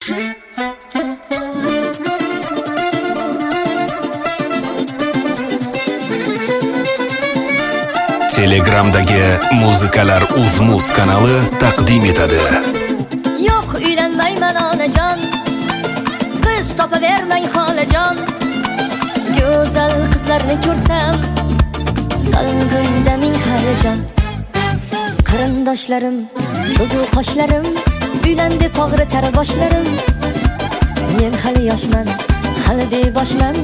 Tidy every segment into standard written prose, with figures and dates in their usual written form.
Telegramdagi Muzikalar Uz-Muz kanali taqdim etadi. Yo'q, uylanmayman onajon, qiz topavermang xolajon. Go'zal qizlarni ko'rsam, qalbimda ming hayajon. Qarindoshlarim, ko'zu qoshlarim, uylandi pog'ritar boshlarim. Men hali yoshman, hali beboshman,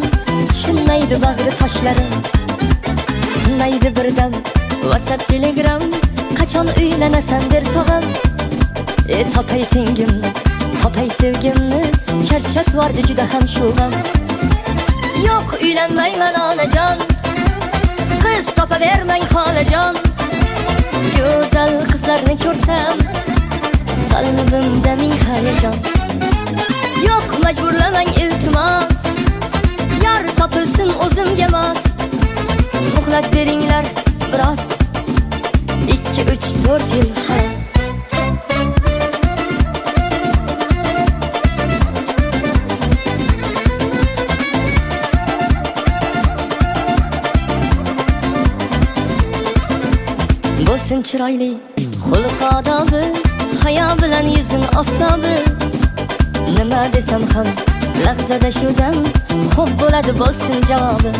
tushunmaydi bag'ri toshlarim. Tinmaydi birdam WhatsApp, Telegram, qachon uylanasan der tog'am. Topay tengimni, topay sevgimni, charchatvordi juda ham shu g'am. Yo'q, uylanmayman onajon, qiz topavermang xolajon. Go'zal qizlarni ko'rsam, qalbimda ming hayajon. Yo'q, majburlamang iltimos, yor topilsin o'zimga mos. Muhlat beringlar biroz, 2, 3, 4 yil xalos. Bo'lsin chiroyli xulq odobi, hayo bilan yuzin oftobi. Nima desam ham lahzada shu dam xo'p bo'ladi bo'lsin javobi.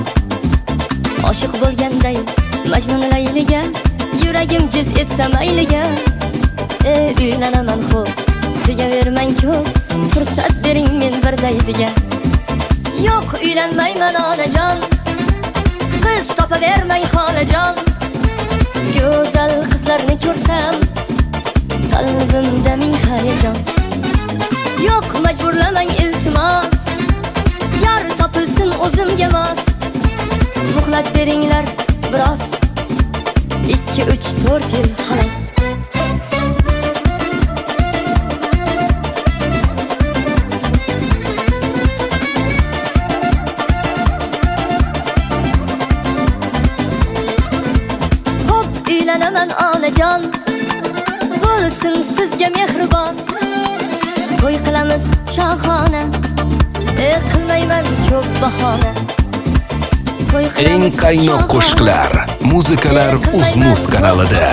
Oshiq bo'lganday Majnun Layliga, yuragim jiz etsa mayliga. Uylanaman xo'p, tegavermang ko'p, fursat bering men bir daydiga. Yo'q, uylanmayman onajon, qiz topavermang xolajon. Go'zal qizlarni ko'rsam, qalbimda ming hayajon. Yo'q, majburlamang iltimos, yor topilsin o'zimga mos. Muhlat beringlar biroz, 2, 3, 4 yil xalos. Xo'p, uylanaman onajon, bo'lsin sizga mehribon. To'y qilamiz shohona, qilmayman ko'p bahona. Eng qaynoq qo'shiqlar Muzikalar Uz-Muz kanalida.